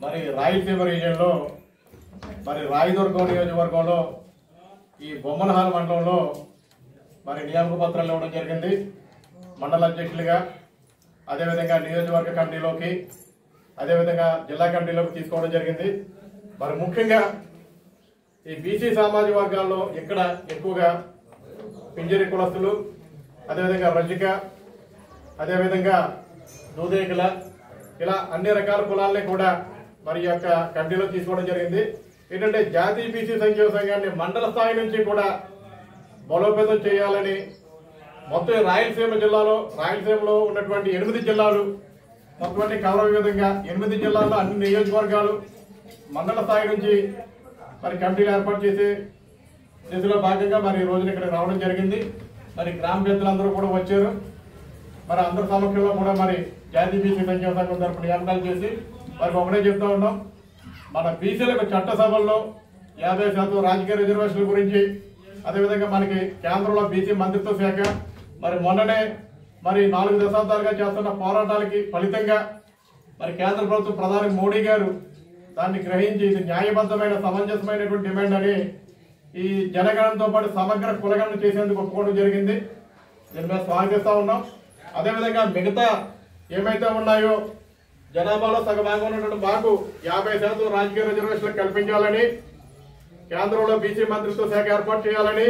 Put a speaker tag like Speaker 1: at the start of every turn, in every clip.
Speaker 1: మరి రాయలసీమ రీజియన్లో మరి రాయదుర్గం నియోజకవర్గంలో ఈ బొమ్మనహాల్ మండలంలో మరి నియామక పత్రాలు ఇవ్వడం జరిగింది. మండల అధ్యక్షులుగా, అదేవిధంగా నియోజకవర్గ కమిటీలోకి, అదేవిధంగా జిల్లా కమిటీలోకి తీసుకోవడం జరిగింది. మరి ముఖ్యంగా ఈ బీసీ సామాజిక వర్గాల్లో ఇక్కడ ఎక్కువగా పింజరి కులస్తులు, అదేవిధంగా రజిక, అదేవిధంగా దూదేకుల, ఇలా అన్ని రకాల కులాలని కూడా మరి యొక్క కమిటీలో తీసుకోవడం జరిగింది. ఏంటంటే జాతీయ బీసీ సంక్షేమ సంఘాన్ని మండల స్థాయి నుంచి కూడా బలోపేతం చేయాలని మొత్తం రాయలసీమలో ఉన్నటువంటి 8 జిల్లాలు మొత్తం కవర్ విధంగా 8 జిల్లాల్లో అన్ని నియోజకవర్గాలు మండల స్థాయి నుంచి మరి కమిటీలు ఏర్పాటు చేసే దిశలో భాగంగా మరి ఈ రోజున ఇక్కడ రావడం జరిగింది. మరి గ్రామ పెద్దలందరూ కూడా వచ్చారు. మరి అందరి సమక్షంలో కూడా మరి జాతీయ బీసీ సంక్షేమ సంఘం తరఫున నియామకాలు చేసి వారికి ఒకటే చెప్తా ఉన్నాం, మన బీసీలకు చట్టసభల్లో 50% రాజకీయ రిజర్వేషన్ల గురించి, అదేవిధంగా మనకి కేంద్రంలో బీసీ మంత్రిత్వ శాఖ మరి మొన్ననే మరి 4 దశాబ్దాలుగా చేస్తున్న పోరాటాలకి ఫలితంగా మరి కేంద్ర ప్రభుత్వం ప్రధాని మోడీ గారు దాన్ని గ్రహించి ఇది న్యాయబద్ధమైన సమంజసమైనటువంటి డిమాండ్ అని ఈ జనగణనతో పాటు సమగ్ర కులగణన చేసేందుకు ఒప్పుకోవడం జరిగింది. దీన్ని మేము స్వాగతిస్తా ఉన్నాం. అదేవిధంగా మిగతా ఏమైతే ఉన్నాయో జనాభాలో సగభాగం ఉన్నటువంటి మాకు 50% రాజకీయ రిజర్వేషన్లు కల్పించాలని, కేంద్రంలో బీసీ మంత్రిత్వ శాఖ ఏర్పాటు చేయాలని,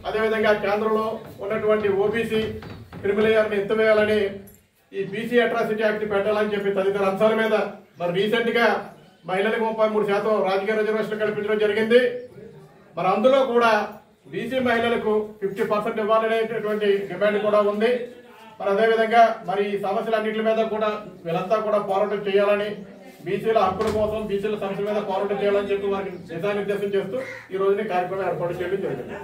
Speaker 1: అదేవిధంగా కేంద్రంలో ఉన్నటువంటి ఓబీసీ క్రిమిలేయర్ని ఎత్తివేయాలని, ఈ బీసీ అట్రాసిటీ యాక్ట్ పెట్టాలని చెప్పి తదితర అంశాల మీద మరి రీసెంట్ గా మహిళలకు 33% రాజకీయ రిజర్వేషన్లు కల్పించడం జరిగింది. మరి అందులో కూడా బీసీ మహిళలకు 50% ఇవ్వాలనేటటువంటి డిమాండ్ కూడా ఉంది. మరి అదేవిధంగా మరి ఈ సమస్యలన్నింటి మీద కూడా వీళ్ళంతా కూడా పోరాటం చేయాలని, బీసీల హక్కుల కోసం, బీసీల సమస్యల మీద పోరాటం చేయాలని చెప్పి వారికి దిశానిర్దేశం చేస్తూ ఈ రోజున కార్యక్రమం ఏర్పాటు చేయడం జరిగింది.